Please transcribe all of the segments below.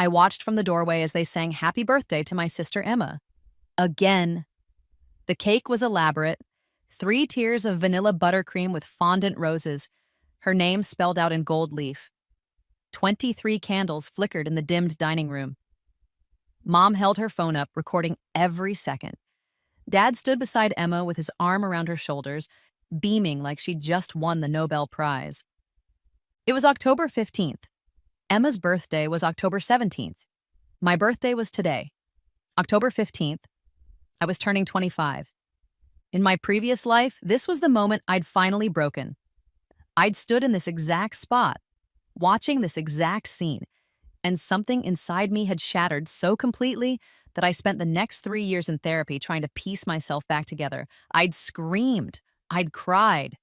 I watched from the doorway as they sang happy birthday to my sister Emma. Again. The cake was elaborate, 3 tiers of vanilla buttercream with fondant roses, her name spelled out in gold leaf. 23 candles flickered in the dimmed dining room. Mom held her phone up, recording every second. Dad stood beside Emma with his arm around her shoulders, beaming like she'd just won the Nobel Prize. It was October 15th. Emma's birthday was October 17th. My birthday was today. October 15th, I was turning 25. In my previous life, this was the moment I'd finally broken. I'd stood in this exact spot, watching this exact scene, and something inside me had shattered so completely that I spent the next 3 years in therapy trying to piece myself back together. I'd screamed. I'd cried.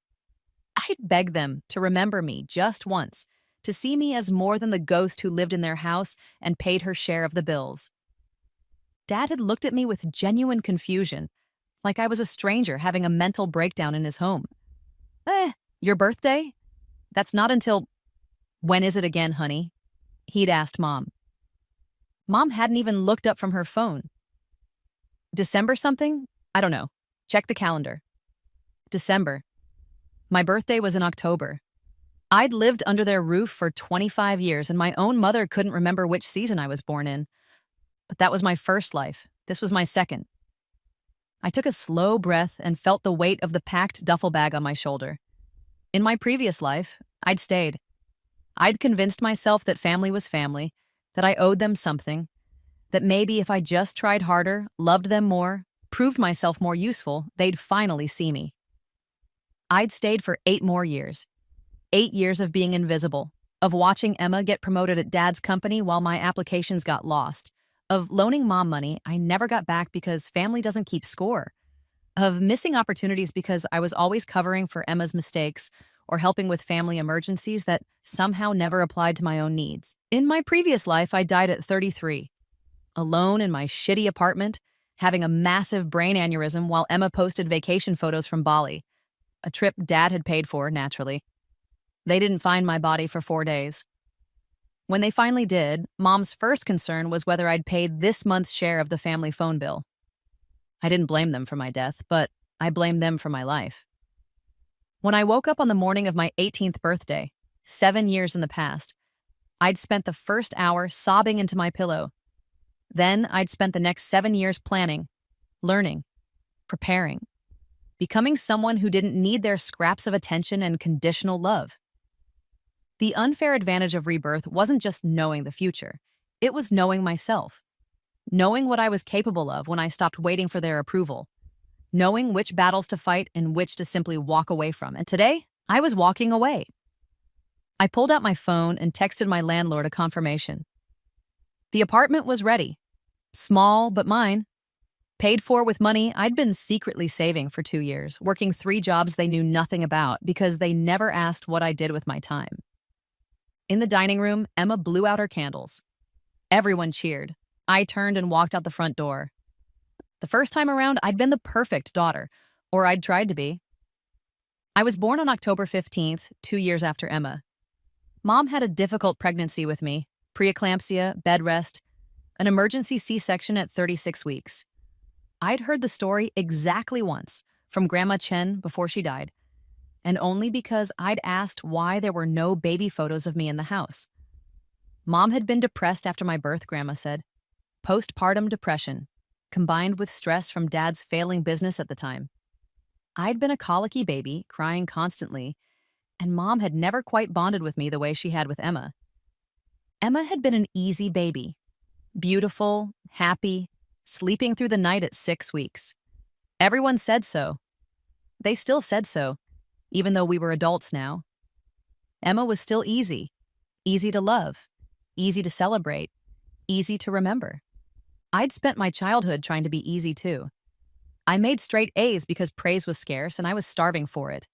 I'd begged them to remember me just once, to see me as more than the ghost who lived in their house and paid her share of the bills. Dad had looked at me with genuine confusion, like I was a stranger having a mental breakdown in his home. Your birthday? That's not until... When is it again, honey? He'd asked Mom. Mom hadn't even looked up from her phone. December something? I don't know. Check the calendar. December. My birthday was in October. I'd lived under their roof for 25 years, and my own mother couldn't remember which season I was born in. But that was my first life. This was my second. I took a slow breath and felt the weight of the packed duffel bag on my shoulder. In my previous life, I'd stayed. I'd convinced myself that family was family, that I owed them something, that maybe if I just tried harder, loved them more, proved myself more useful, they'd finally see me. I'd stayed for 8 more years. 8 years of being invisible, of watching Emma get promoted at Dad's company while my applications got lost, of loaning Mom money I never got back because family doesn't keep score, of missing opportunities because I was always covering for Emma's mistakes or helping with family emergencies that somehow never applied to my own needs. In my previous life, I died at 33, alone in my shitty apartment, having a massive brain aneurysm while Emma posted vacation photos from Bali, a trip Dad had paid for, naturally. They didn't find my body for 4 days. When they finally did, Mom's first concern was whether I'd paid this month's share of the family phone bill. I didn't blame them for my death, but I blamed them for my life. When I woke up on the morning of my 18th birthday, 7 years in the past, I'd spent the first hour sobbing into my pillow. Then I'd spent the next 7 years planning, learning, preparing, becoming someone who didn't need their scraps of attention and conditional love. The unfair advantage of rebirth wasn't just knowing the future. It was knowing myself. Knowing what I was capable of when I stopped waiting for their approval. Knowing which battles to fight and which to simply walk away from. And today, I was walking away. I pulled out my phone and texted my landlord a confirmation. The apartment was ready. Small, but mine. Paid for with money I'd been secretly saving for 2 years, working 3 jobs they knew nothing about because they never asked what I did with my time. In the dining room, Emma blew out her candles. Everyone cheered. I turned and walked out the front door. The first time around, I'd been the perfect daughter, or I'd tried to be. I was born on October 15th, 2 years after Emma. Mom had a difficult pregnancy with me, preeclampsia, bed rest, an emergency C-section at 36 weeks. I'd heard the story exactly once from Grandma Chen before she died, and only because I'd asked why there were no baby photos of me in the house. Mom had been depressed after my birth, Grandma said. Postpartum depression, combined with stress from Dad's failing business at the time. I'd been a colicky baby, crying constantly, and Mom had never quite bonded with me the way she had with Emma. Emma had been an easy baby, beautiful, happy, sleeping through the night at 6 weeks. Everyone said so. They still said so, even though we were adults now. Emma was still easy to love, easy to celebrate, easy to remember. I'd spent my childhood trying to be easy too. I made straight A's because praise was scarce and I was starving for it.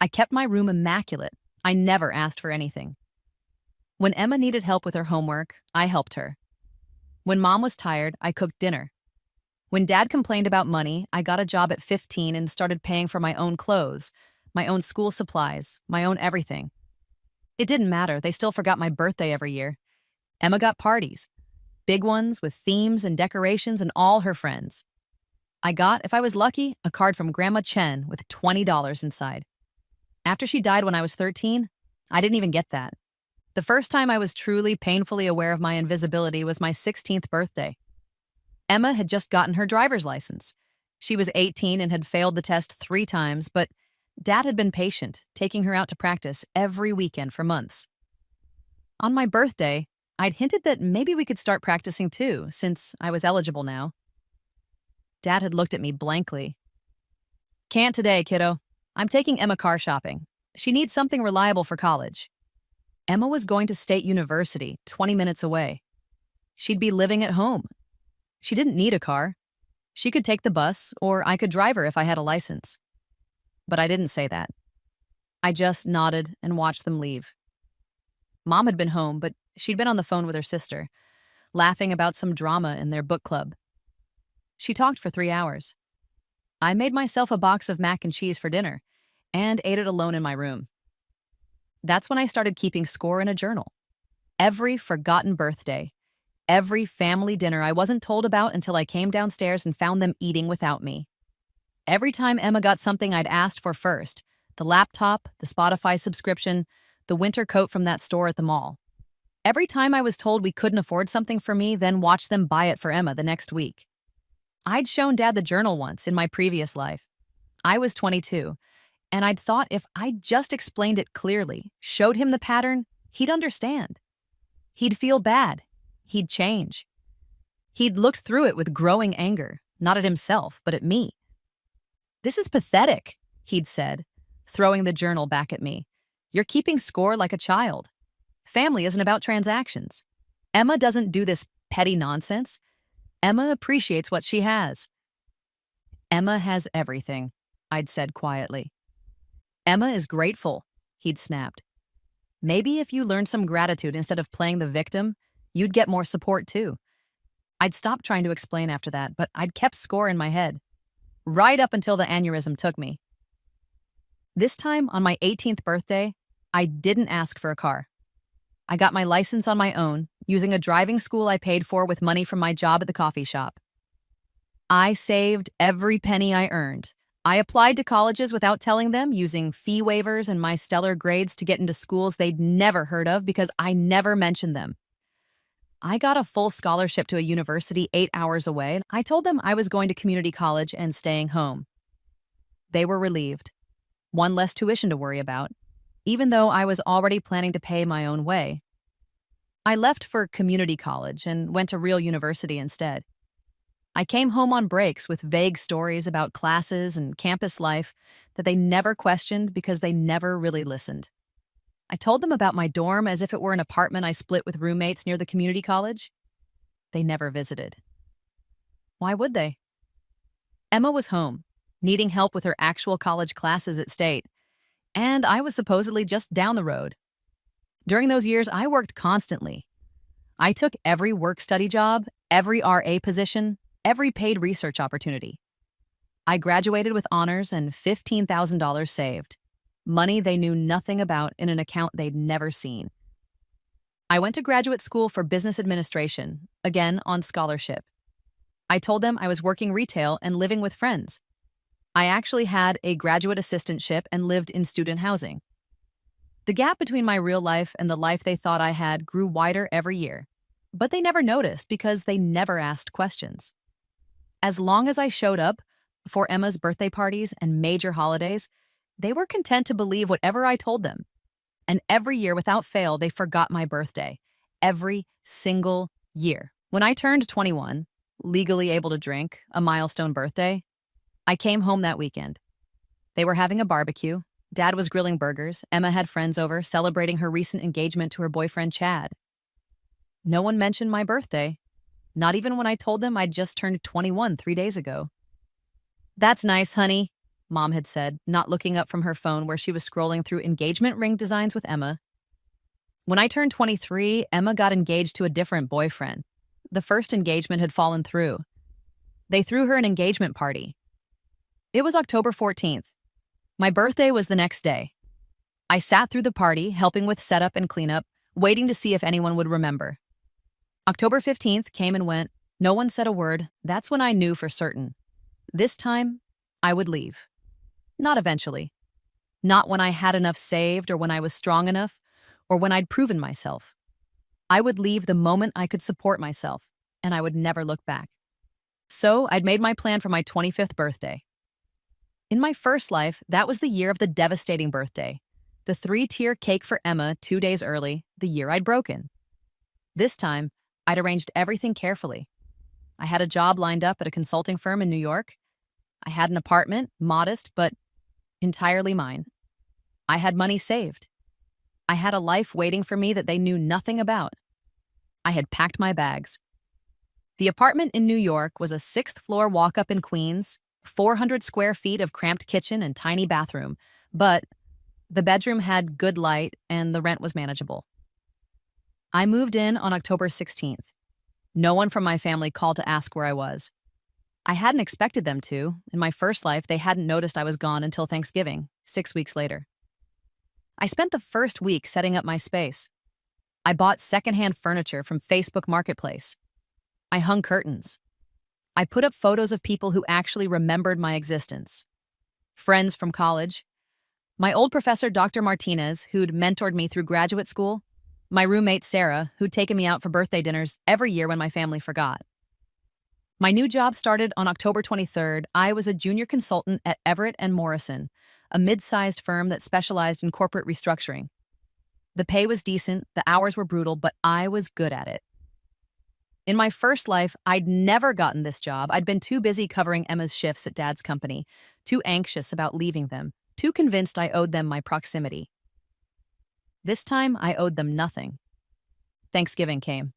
I kept my room immaculate. I never asked for anything. When Emma needed help with her homework, I helped her. When Mom was tired, I cooked dinner. When Dad complained about money, I got a job at 15 and started paying for my own clothes, my own school supplies, my own everything. It didn't matter, they still forgot my birthday every year. Emma got parties, big ones with themes and decorations and all her friends. I got, if I was lucky, a card from Grandma Chen with $20 inside. After she died when I was 13, I didn't even get that. The first time I was truly painfully aware of my invisibility was my 16th birthday. Emma had just gotten her driver's license. She was 18 and had failed the test 3 times, but Dad had been patient, taking her out to practice every weekend for months. On my birthday, I'd hinted that maybe we could start practicing too, since I was eligible now. Dad had looked at me blankly. "Can't today, kiddo. I'm taking Emma car shopping. She needs something reliable for college." Emma was going to State University, 20 minutes away. She'd be living at home. She didn't need a car. She could take the bus, or I could drive her if I had a license. But I didn't say that. I just nodded and watched them leave. Mom had been home, but she'd been on the phone with her sister, laughing about some drama in their book club. She talked for 3 hours. I made myself a box of mac and cheese for dinner and ate it alone in my room. That's when I started keeping score in a journal. Every forgotten birthday, every family dinner I wasn't told about until I came downstairs and found them eating without me. Every time Emma got something I'd asked for first, the laptop, the Spotify subscription, the winter coat from that store at the mall. Every time I was told we couldn't afford something for me, then watch them buy it for Emma the next week. I'd shown Dad the journal once in my previous life. I was 22, and I'd thought if I just explained it clearly, showed him the pattern, he'd understand. He'd feel bad. He'd change. He'd looked through it with growing anger, not at himself, but at me. "This is pathetic," he'd said, throwing the journal back at me. "You're keeping score like a child. Family isn't about transactions. Emma doesn't do this petty nonsense. Emma appreciates what she has." "Emma has everything," I'd said quietly. "Emma is grateful," he'd snapped. "Maybe if you learned some gratitude instead of playing the victim, you'd get more support too." I'd stopped trying to explain after that, but I'd kept score in my head, right up until the aneurysm took me. This time, on my 18th birthday, I didn't ask for a car. I got my license on my own, using a driving school I paid for with money from my job at the coffee shop. I saved every penny I earned. I applied to colleges without telling them, using fee waivers and my stellar grades to get into schools they'd never heard of because I never mentioned them. I got a full scholarship to a university 8 hours away, and I told them I was going to community college and staying home. They were relieved. One less tuition to worry about, even though I was already planning to pay my own way. I left for community college and went to real university instead. I came home on breaks with vague stories about classes and campus life that they never questioned because they never really listened. I told them about my dorm as if it were an apartment I split with roommates near the community college. They never visited. Why would they? Emma was home, needing help with her actual college classes at State, and I was supposedly just down the road. During those years, I worked constantly. I took every work-study job, every RA position, every paid research opportunity. I graduated with honors and $15,000 saved, money they knew nothing about in an account they'd never seen. I went to graduate school for business administration, again on scholarship. I told them I was working retail and living with friends. I actually had a graduate assistantship and lived in student housing. The gap between my real life and the life they thought I had grew wider every year, but they never noticed because they never asked questions. As long as I showed up for Emma's birthday parties and major holidays, they were content to believe whatever I told them. And every year, without fail, they forgot my birthday. Every single year. When I turned 21, legally able to drink, a milestone birthday, I came home that weekend. They were having a barbecue. Dad was grilling burgers. Emma had friends over, celebrating her recent engagement to her boyfriend, Chad. No one mentioned my birthday, not even when I told them I'd just turned 21 3 days ago. "That's nice, honey," Mom had said, not looking up from her phone where she was scrolling through engagement ring designs with Emma. When I turned 23, Emma got engaged to a different boyfriend. The first engagement had fallen through. They threw her an engagement party. It was October 14th. My birthday was the next day. I sat through the party, helping with setup and cleanup, waiting to see if anyone would remember. October 15th came and went. No one said a word. That's when I knew for certain. This time, I would leave. Not eventually. Not when I had enough saved or when I was strong enough or when I'd proven myself. I would leave the moment I could support myself, and I would never look back. So I'd made my plan for my 25th birthday. In my first life, that was the year of the devastating birthday. The 3-tier cake for Emma 2 days early, the year I'd broken. This time, I'd arranged everything carefully. I had a job lined up at a consulting firm in New York. I had an apartment, modest, but entirely mine. I had money saved. I had a life waiting for me that they knew nothing about. I had packed my bags. The apartment in New York was a 6th-floor walk-up in Queens, 400 square feet of cramped kitchen and tiny bathroom, but the bedroom had good light and the rent was manageable. I moved in on October 16th. No one from my family called to ask where I was. I hadn't expected them to. In my first life, they hadn't noticed I was gone until Thanksgiving, 6 weeks later. I spent the first week setting up my space. I bought secondhand furniture from Facebook Marketplace. I hung curtains. I put up photos of people who actually remembered my existence. Friends from college. My old professor, Dr. Martinez, who'd mentored me through graduate school. My roommate, Sarah, who'd taken me out for birthday dinners every year when my family forgot. My new job started on October 23rd. I was a junior consultant at Everett and Morrison, a mid-sized firm that specialized in corporate restructuring. The pay was decent, the hours were brutal, but I was good at it. In my first life, I'd never gotten this job. I'd been too busy covering Emma's shifts at Dad's company, too anxious about leaving them, too convinced I owed them my proximity. This time, I owed them nothing. Thanksgiving came.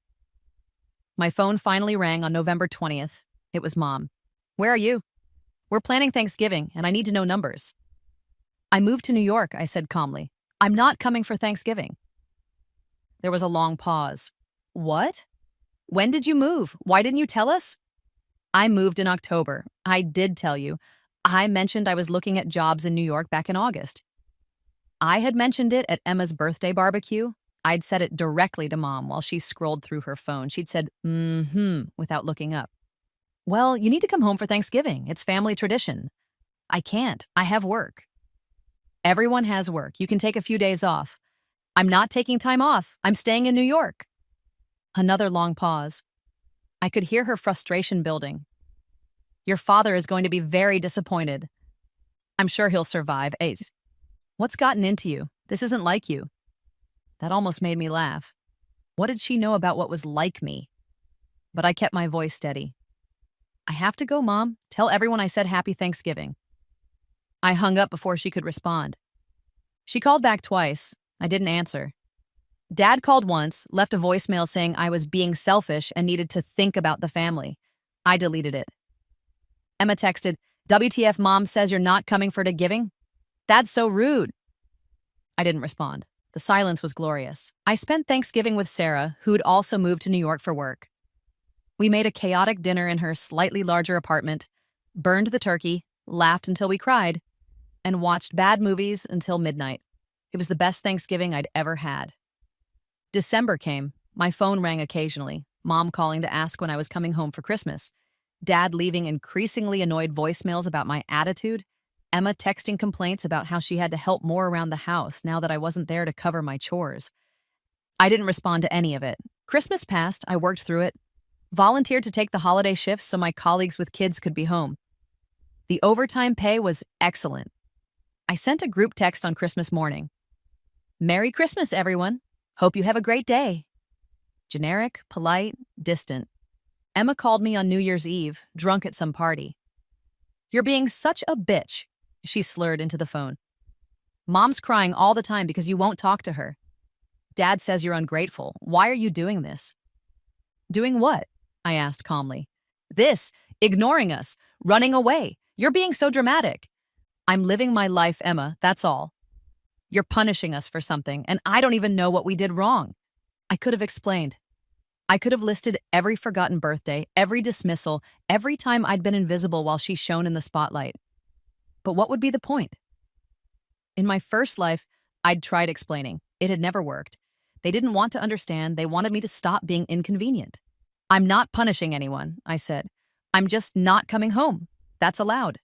My phone finally rang on November 20th. It was Mom. "Where are you?" "We're planning Thanksgiving, and I need to know numbers." "I moved to New York," I said calmly. "I'm not coming for Thanksgiving." There was a long pause. "What? When did you move? Why didn't you tell us?" "I moved in October. I did tell you. I mentioned I was looking at jobs in New York back in August." I had mentioned it at Emma's birthday barbecue. I'd said it directly to Mom while she scrolled through her phone. She'd said, without looking up. "Well, you need to come home for Thanksgiving. It's family tradition." "I can't. I have work." "Everyone has work. You can take a few days off." "I'm not taking time off. I'm staying in New York." Another long pause. I could hear her frustration building. "Your father is going to be very disappointed." "I'm sure he'll survive." Ace. "What's gotten into you? This isn't like you." That almost made me laugh. What did she know about what was like me? But I kept my voice steady. "I have to go, Mom. Tell everyone I said Happy Thanksgiving." I hung up before she could respond. She called back twice. I didn't answer. Dad called once, left a voicemail saying I was being selfish and needed to think about the family. I deleted it. Emma texted, "WTF, Mom says you're not coming for Thanksgiving? That's so rude." I didn't respond. The silence was glorious. I spent Thanksgiving with Sarah, who'd also moved to New York for work. We made a chaotic dinner in her slightly larger apartment, burned the turkey, laughed until we cried, and watched bad movies until midnight. It was the best Thanksgiving I'd ever had. December came. My phone rang occasionally, Mom calling to ask when I was coming home for Christmas, Dad leaving increasingly annoyed voicemails about my attitude, Emma texting complaints about how she had to help more around the house now that I wasn't there to cover my chores. I didn't respond to any of it. Christmas passed, I worked through it, volunteered to take the holiday shifts so my colleagues with kids could be home. The overtime pay was excellent. I sent a group text on Christmas morning. "Merry Christmas, everyone. Hope you have a great day." Generic, polite, distant. Emma called me on New Year's Eve, drunk at some party. "You're being such a bitch," she slurred into the phone. "Mom's crying all the time because you won't talk to her. Dad says you're ungrateful. Why are you doing this?" "Doing what?" I asked calmly. "This, ignoring us, running away. You're being so dramatic." "I'm living my life, Emma, that's all. You're punishing us for something, and I don't even know what we did wrong." I could have explained. I could have listed every forgotten birthday, every dismissal, every time I'd been invisible while she shone in the spotlight. But what would be the point? In my first life, I'd tried explaining. It had never worked. They didn't want to understand. They wanted me to stop being inconvenient. I'm not punishing anyone, I said. I'm just not coming home. That's allowed.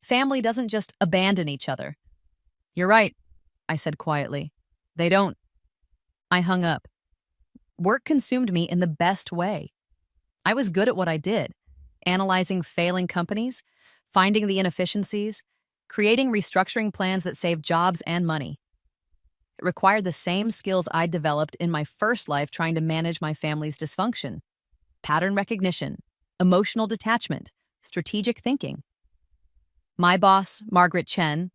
Family doesn't just abandon each other. You're right, I said quietly. They don't. I hung up. Work consumed me in the best way. I was good at what I did, analyzing failing companies, finding the inefficiencies, creating restructuring plans that saved jobs and money. It required the same skills I developed in my first life trying to manage my family's dysfunction: pattern recognition, emotional detachment, strategic thinking. My boss, Margaret Chen,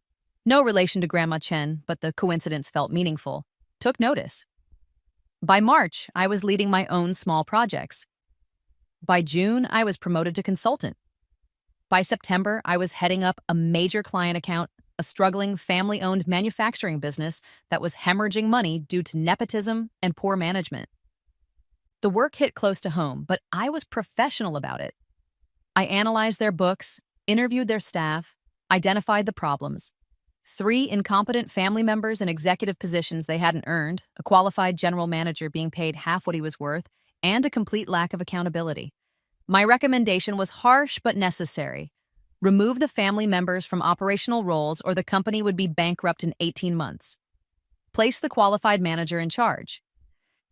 no relation to Grandma Chen, but the coincidence felt meaningful, took notice. By March, I was leading my own small projects. By June, I was promoted to consultant. By September, I was heading up a major client account, a struggling family-owned manufacturing business that was hemorrhaging money due to nepotism and poor management. The work hit close to home, but I was professional about it. I analyzed their books, interviewed their staff, identified the problems. 3 incompetent family members in executive positions they hadn't earned, a qualified general manager being paid half what he was worth, and a complete lack of accountability. My recommendation was harsh but necessary. Remove the family members from operational roles or the company would be bankrupt in 18 months. Place the qualified manager in charge.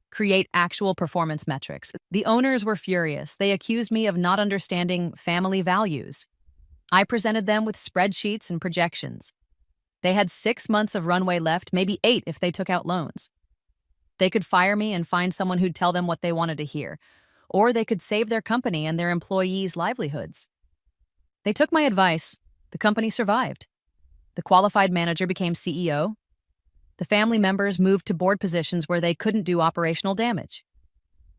Create actual performance metrics. The owners were furious. They accused me of not understanding family values. I presented them with spreadsheets and projections. They had 6 months of runway left, maybe 8 if they took out loans. They could fire me and find someone who'd tell them what they wanted to hear, or they could save their company and their employees' livelihoods. They took my advice. The company survived. The qualified manager became CEO. The family members moved to board positions where they couldn't do operational damage.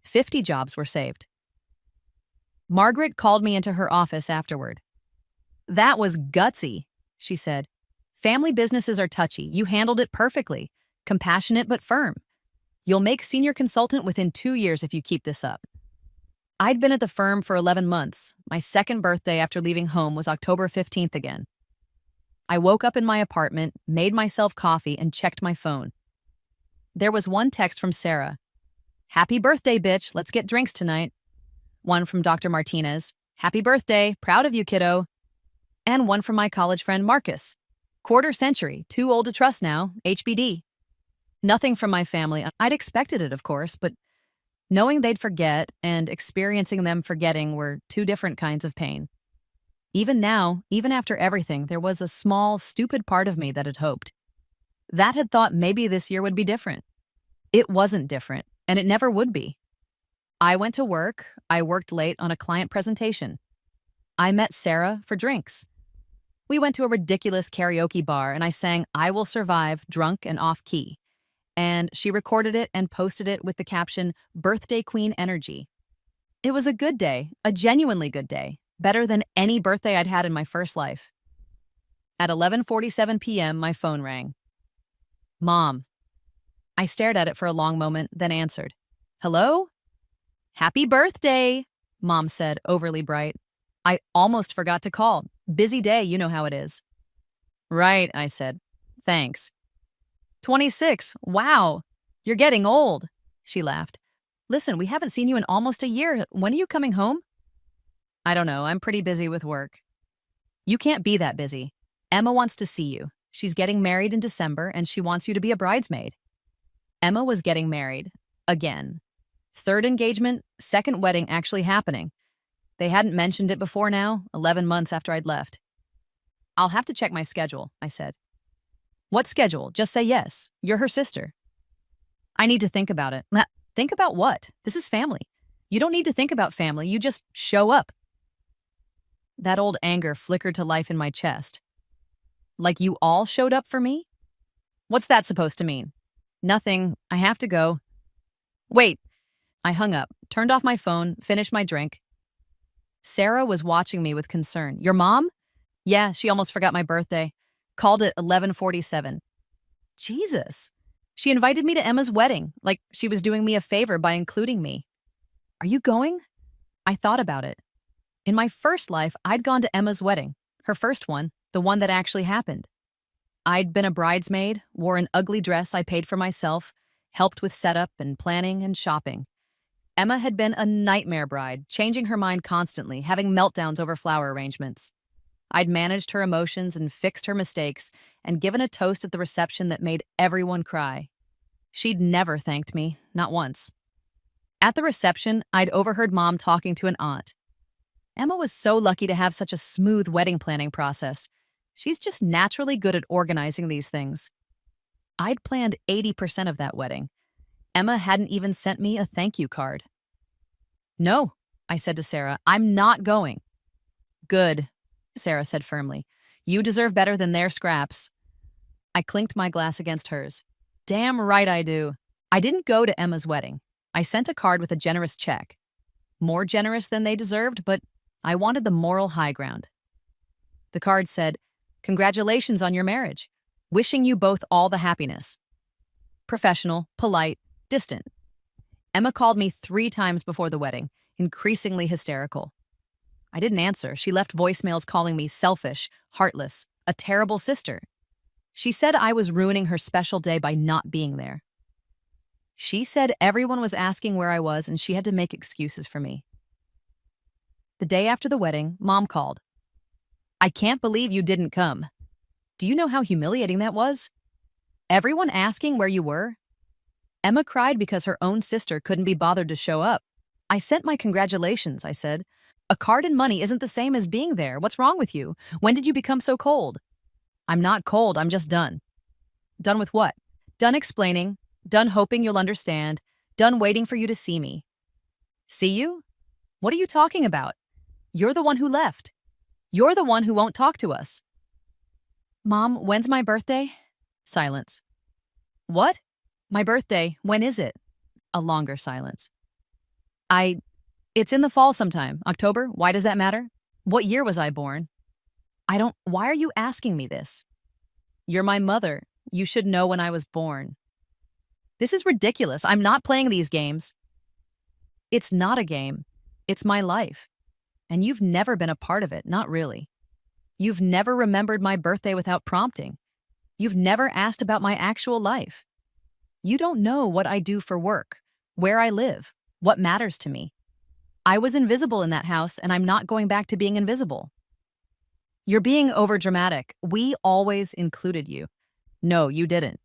50 jobs were saved. Margaret called me into her office afterward. "That was gutsy," she said. "Family businesses are touchy. You handled it perfectly. Compassionate but firm. You'll make senior consultant within 2 years if you keep this up." I'd been at the firm for 11 months. My second birthday after leaving home was October 15th again. I woke up in my apartment, made myself coffee, and checked my phone. There was one text from Sarah. "Happy birthday, bitch. Let's get drinks tonight." One from Dr. Martinez. "Happy birthday. Proud of you, kiddo." And one from my college friend Marcus. "Quarter century. Too old to trust now. HBD." Nothing from my family. I'd expected it, of course, but knowing they'd forget and experiencing them forgetting were 2 different kinds of pain. Even now, even after everything, there was a small, stupid part of me that had hoped. That had thought maybe this year would be different. It wasn't different, and it never would be. I went to work. I worked late on a client presentation. I met Sarah for drinks. We went to a ridiculous karaoke bar, and I sang "I Will Survive" drunk and off-key. And she recorded it and posted it with the caption, "Birthday Queen Energy." It was a good day, a genuinely good day, better than any birthday I'd had in my first life. At 11:47 p.m., my phone rang. "Mom." I stared at it for a long moment, then answered. "Hello?" "Happy birthday," Mom said, overly bright. I almost forgot to call. Busy day, you know how it is. "Right," I said. "Thanks." 26. Wow, you're getting old, she laughed. "Listen, we haven't seen you in almost a year. When are you coming home?" "I don't know. I'm pretty busy with work." "You can't be that busy. Emma wants to see you. She's getting married in December, and she wants you to be a bridesmaid." Emma was getting married. Again. 3rd engagement, 2nd wedding actually happening. They hadn't mentioned it before now, 11 months after I'd left. "I'll have to check my schedule," I said. "What schedule? Just say yes. You're her sister." "I need to think about it." "Think about what? This is family. You don't need to think about family. You just show up." That old anger flickered to life in my chest. "Like you all showed up for me? What's that supposed to mean?" "Nothing. I have to go." "Wait." I hung up, turned off my phone, finished my drink. Sarah was watching me with concern. "Your mom?" "Yeah, she almost forgot my birthday. Called it 11:47. Jesus. She invited me to Emma's wedding, like she was doing me a favor by including me. "Are you going?" I thought about it. In my first life, I'd gone to Emma's wedding, her first one, the one that actually happened. I'd been a bridesmaid, wore an ugly dress I paid for myself, helped with setup and planning and shopping. Emma had been a nightmare bride, changing her mind constantly, having meltdowns over flower arrangements. I'd managed her emotions and fixed her mistakes and given a toast at the reception that made everyone cry. She'd never thanked me, not once. At the reception, I'd overheard Mom talking to an aunt. Emma was so lucky to have such a smooth wedding planning process. She's just naturally good at organizing these things. I'd planned 80% of that wedding. Emma hadn't even sent me a thank you card. "No," I said to Sarah, "I'm not going." "Good," Sarah said firmly. "You deserve better than their scraps." I clinked my glass against hers. Damn right I do. I didn't go to Emma's wedding. I sent a card with a generous check. More generous than they deserved, but I wanted the moral high ground. The card said, "Congratulations on your marriage. Wishing you both all the happiness." Professional, polite, distant. Emma called me 3 times before the wedding, increasingly hysterical. I didn't answer. She left voicemails calling me selfish, heartless, a terrible sister. She said I was ruining her special day by not being there. She said everyone was asking where I was and she had to make excuses for me. The day after the wedding, Mom called. "I can't believe you didn't come. Do you know how humiliating that was? Everyone asking where you were?" Emma cried because her own sister couldn't be bothered to show up. "I sent my congratulations," I said. "A card and money isn't the same as being there. What's wrong with you? When did you become so cold?" "I'm not cold, I'm just done." "Done with what?" "Done explaining, done hoping you'll understand, done waiting for you to see me." "See you? What are you talking about? You're the one who left. You're the one who won't talk to us." "Mom, when's my birthday?" Silence. "What? My birthday, when is it?" A longer silence. It's in the fall sometime. October, why does that matter? What year was I born?" Why are you asking me this?" "You're my mother. You should know when I was born." "This is ridiculous. I'm not playing these games." "It's not a game. It's my life. And you've never been a part of it, not really. You've never remembered my birthday without prompting. You've never asked about my actual life. You don't know what I do for work, where I live, what matters to me. I was invisible in that house, and I'm not going back to being invisible." "You're being overdramatic. We always included you." "No, you didn't.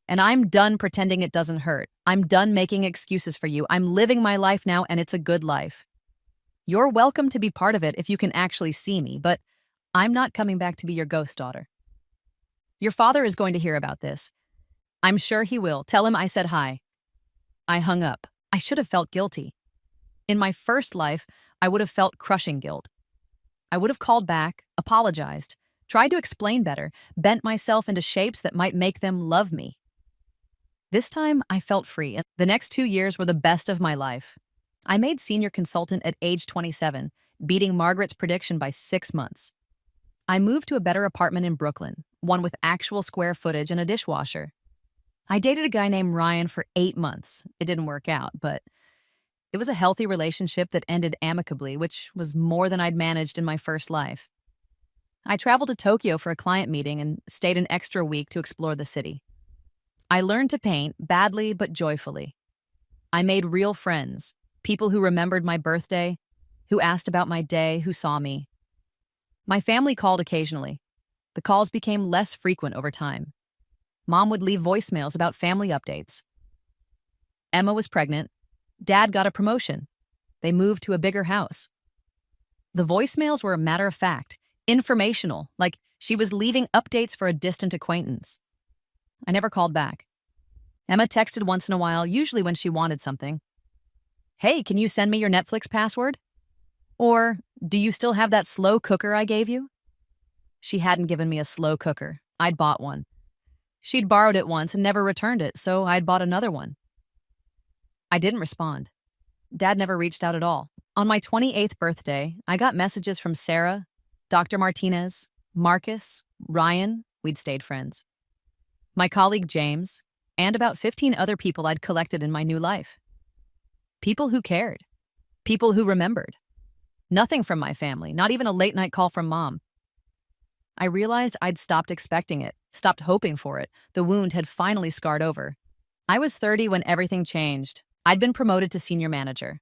And I'm done pretending it doesn't hurt. I'm done making excuses for you. I'm living my life now, and it's a good life. You're welcome to be part of it if you can actually see me, but I'm not coming back to be your ghost daughter. Your father is going to hear about this. I'm sure he will. Tell him I said hi." I hung up. I should have felt guilty. In my first life, I would have felt crushing guilt. I would have called back, apologized, tried to explain better, bent myself into shapes that might make them love me. This time, I felt free, and the next 2 years were the best of my life. I made senior consultant at age 27, beating Margaret's prediction by 6 months. I moved to a better apartment in Brooklyn, one with actual square footage and a dishwasher. I dated a guy named Ryan for 8 months. It didn't work out, but it was a healthy relationship that ended amicably, which was more than I'd managed in my first life. I traveled to Tokyo for a client meeting and stayed an extra week to explore the city. I learned to paint, badly but joyfully. I made real friends, people who remembered my birthday, who asked about my day, who saw me. My family called occasionally. The calls became less frequent over time. Mom would leave voicemails about family updates. Emma was pregnant. Dad got a promotion. They moved to a bigger house. The voicemails were a matter of fact, informational, like she was leaving updates for a distant acquaintance. I never called back. Emma texted once in a while, usually when she wanted something. "Hey, can you send me your Netflix password?" Or, "Do you still have that slow cooker I gave you?" She hadn't given me a slow cooker. I'd bought one. She'd borrowed it once and never returned it, so I'd bought another one. I didn't respond. Dad never reached out at all. On my 28th birthday, I got messages from Sarah, Dr. Martinez, Marcus, Ryan, we'd stayed friends, my colleague James, and about 15 other people I'd collected in my new life. People who cared. People who remembered. Nothing from my family, not even a late-night call from Mom. I realized I'd stopped expecting it, stopped hoping for it. The wound had finally scarred over. I was 30 when everything changed. I'd been promoted to senior manager.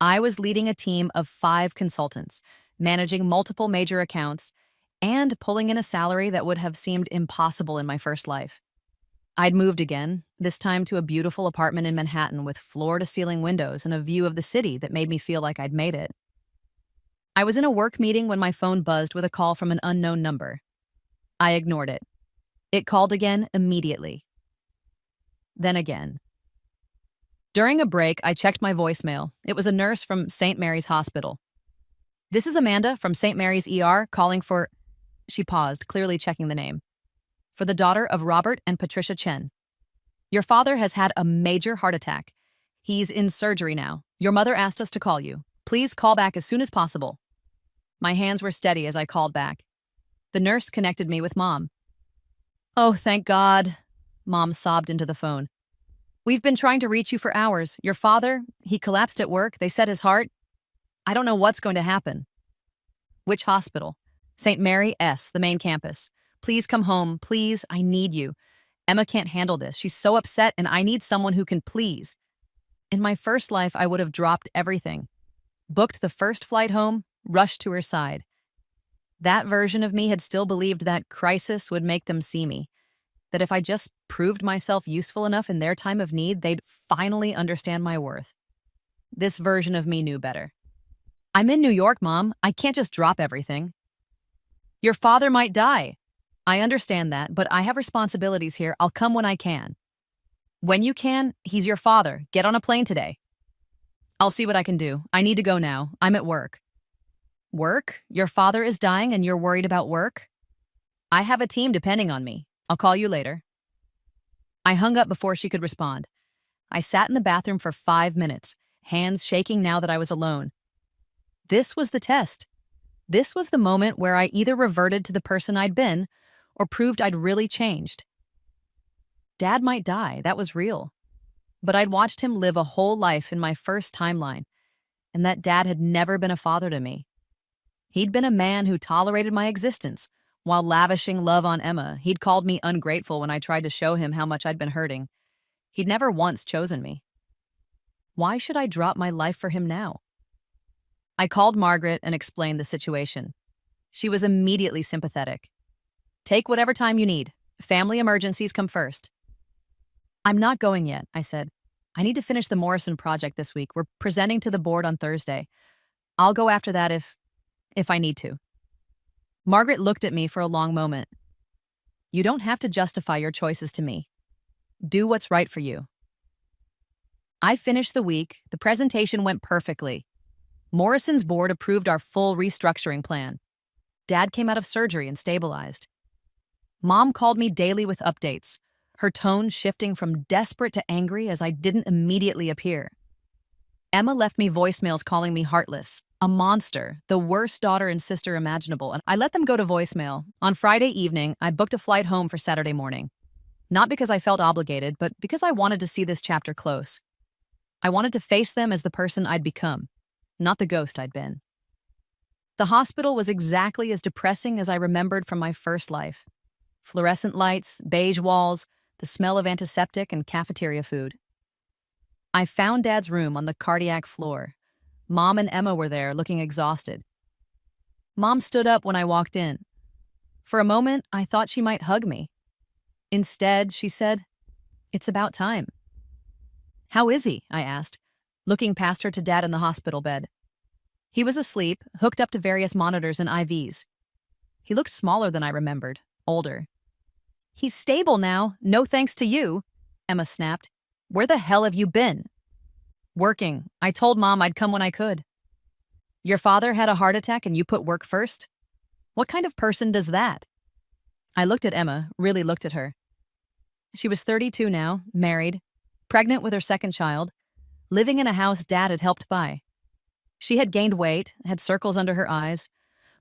I was leading a team of 5 consultants, managing multiple major accounts, and pulling in a salary that would have seemed impossible in my first life. I'd moved again, this time to a beautiful apartment in Manhattan with floor-to-ceiling windows and a view of the city that made me feel like I'd made it. I was in a work meeting when my phone buzzed with a call from an unknown number. I ignored it. It called again immediately. Then again. During a break, I checked my voicemail. It was a nurse from St. Mary's Hospital. "This is Amanda from St. Mary's ER calling for—" She paused, clearly checking the name. "For the daughter of Robert and Patricia Chen. Your father has had a major heart attack. He's in surgery now. Your mother asked us to call you. Please call back as soon as possible." My hands were steady as I called back. The nurse connected me with Mom. "Oh, thank God," Mom sobbed into the phone. "We've been trying to reach you for hours. Your father, he collapsed at work. They said his heart. I don't know what's going to happen." "Which hospital?" "St. Mary S., the main campus. Please come home. Please, I need you. Emma can't handle this. She's so upset, and I need someone who can please." In my first life, I would have dropped everything. Booked the first flight home, rushed to her side. That version of me had still believed that crisis would make them see me, that if I just proved myself useful enough in their time of need, they'd finally understand my worth. This version of me knew better. "I'm in New York, Mom. I can't just drop everything." "Your father might die." "I understand that, but I have responsibilities here. I'll come when I can." "When you can, he's your father. Get on a plane today." "I'll see what I can do. I need to go now. I'm at work." "Work? Your father is dying and you're worried about work?" "I have a team depending on me. I'll call you later." I hung up before she could respond. I sat in the bathroom for 5 minutes, hands shaking now that I was alone. This was the test. This was the moment where I either reverted to the person I'd been or proved I'd really changed. Dad might die, that was real. But I'd watched him live a whole life in my first timeline, and that dad had never been a father to me. He'd been a man who tolerated my existence. While lavishing love on Emma, he'd called me ungrateful when I tried to show him how much I'd been hurting. He'd never once chosen me. Why should I drop my life for him now? I called Margaret and explained the situation. She was immediately sympathetic. "Take whatever time you need. Family emergencies come first." "I'm not going yet," I said. "I need to finish the Morrison project this week. We're presenting to the board on Thursday. I'll go after that if I need to." Margaret looked at me for a long moment. "You don't have to justify your choices to me. Do what's right for you." I finished the week. The presentation went perfectly. Morrison's board approved our full restructuring plan. Dad came out of surgery and stabilized. Mom called me daily with updates, her tone shifting from desperate to angry as I didn't immediately appear. Emma left me voicemails calling me heartless, a monster, the worst daughter and sister imaginable, and I let them go to voicemail. On Friday evening, I booked a flight home for Saturday morning. Not because I felt obligated, but because I wanted to see this chapter close. I wanted to face them as the person I'd become, not the ghost I'd been. The hospital was exactly as depressing as I remembered from my first life. Fluorescent lights, beige walls, the smell of antiseptic and cafeteria food. I found Dad's room on the cardiac floor. Mom and Emma were there, looking exhausted. Mom stood up when I walked in. For a moment, I thought she might hug me. Instead, she said, "It's about time." "How is he?" I asked, looking past her to Dad in the hospital bed. He was asleep, hooked up to various monitors and IVs. He looked smaller than I remembered, older. "He's stable now, no thanks to you," Emma snapped. "Where the hell have you been?" "Working. I told Mom I'd come when I could." "Your father had a heart attack and you put work first? What kind of person does that?" I looked at Emma, really looked at her. She was 32 now, married, pregnant with her second child, living in a house Dad had helped buy. She had gained weight, had circles under her eyes,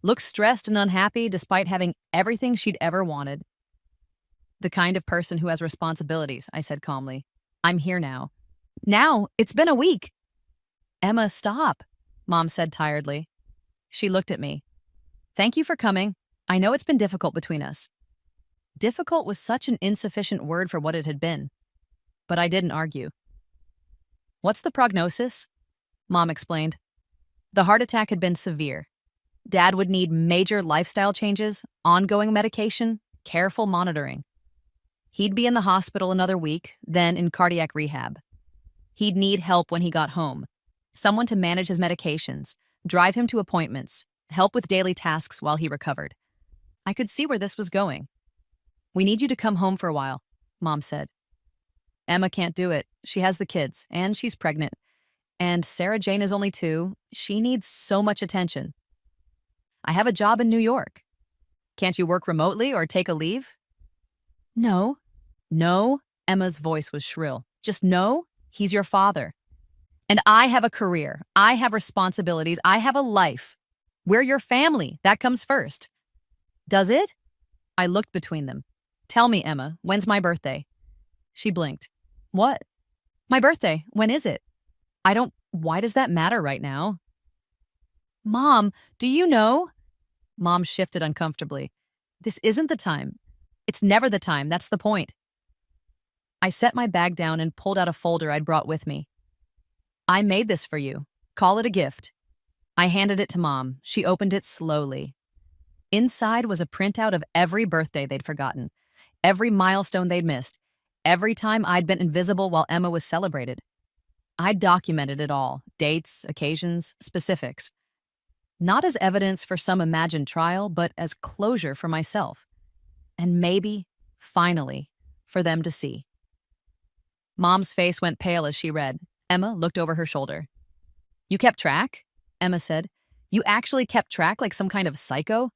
looked stressed and unhappy despite having everything she'd ever wanted. "The kind of person who has responsibilities," I said calmly. "I'm here now." "Now? It's been a week." "Emma, stop," Mom said tiredly. She looked at me. "Thank you for coming. I know it's been difficult between us." Difficult was such an insufficient word for what it had been. but I didn't argue. What's the prognosis? Mom explained. The heart attack had been severe. Dad would need major lifestyle changes, ongoing medication, careful monitoring. He'd be in the hospital another week, then in cardiac rehab. He'd need help when he got home. Someone to manage his medications, drive him to appointments, help with daily tasks while he recovered. I could see where this was going. We need you to come home for a while, Mom said. Emma can't do it. She has the kids, and she's pregnant. And Sarah Jane is only 2. She needs so much attention. I have a job in New York. Can't you work remotely or take a leave? No. No, Emma's voice was shrill. Just no, he's your father. And I have a career. I have responsibilities. I have a life. We're your family. That comes first. Does it? I looked between them. Tell me, Emma, when's my birthday? She blinked. What? My birthday. When is it? Why does that matter right now? Mom, do you know? Mom shifted uncomfortably. This isn't the time. It's never the time. That's the point. I set my bag down and pulled out a folder I'd brought with me. I made this for you. Call it a gift. I handed it to Mom. She opened it slowly. Inside was a printout of every birthday they'd forgotten, every milestone they'd missed, every time I'd been invisible while Emma was celebrated. I documented it all, dates, occasions, specifics. Not as evidence for some imagined trial, but as closure for myself. And maybe, finally, for them to see. Mom's face went pale as she read. Emma looked over her shoulder. You kept track? Emma said. You actually kept track like some kind of psycho?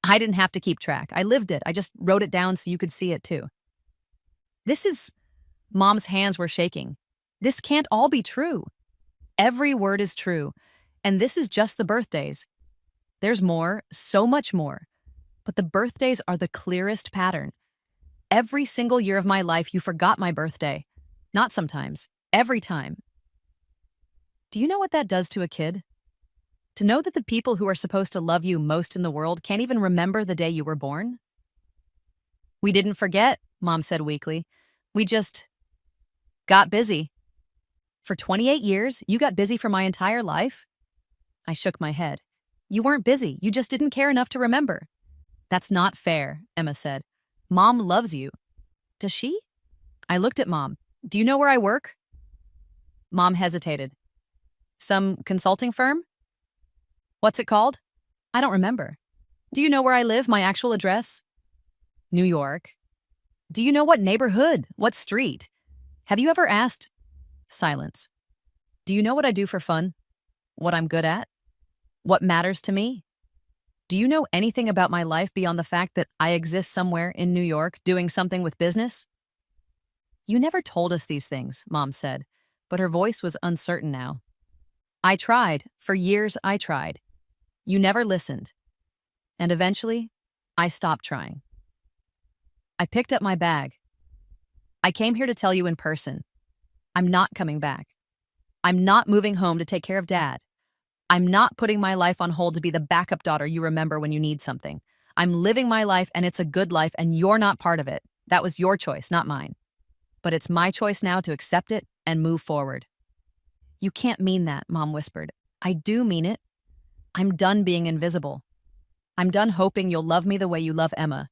I didn't have to keep track. I lived it. I just wrote it down so you could see it too. Mom's hands were shaking. This can't all be true. Every word is true. And this is just the birthdays. There's more, so much more. But the birthdays are the clearest pattern. Every single year of my life, you forgot my birthday. Not sometimes, every time. Do you know what that does to a kid? To know that the people who are supposed to love you most in the world can't even remember the day you were born? We didn't forget, Mom said weakly. We just got busy. For 28 years, you got busy for my entire life? I shook my head. You weren't busy. You just didn't care enough to remember. That's not fair, Emma said. Mom loves you. Does she? I looked at Mom. Do you know where I work? Mom hesitated. Some consulting firm? What's it called? I don't remember. Do you know where I live, my actual address? New York. Do you know what neighborhood? What street? Have you ever asked? Silence. Do you know what I do for fun? What I'm good at? What matters to me? Do you know anything about my life beyond the fact that I exist somewhere in New York doing something with business? You never told us these things, Mom said, but her voice was uncertain now. I tried. For years, I tried. You never listened. And eventually, I stopped trying. I picked up my bag. I came here to tell you in person. I'm not coming back. I'm not moving home to take care of Dad. I'm not putting my life on hold to be the backup daughter you remember when you need something. I'm living my life, and it's a good life, and you're not part of it. That was your choice, not mine. But it's my choice now to accept it and move forward. You can't mean that, Mom whispered. I do mean it. I'm done being invisible. I'm done hoping you'll love me the way you love Emma.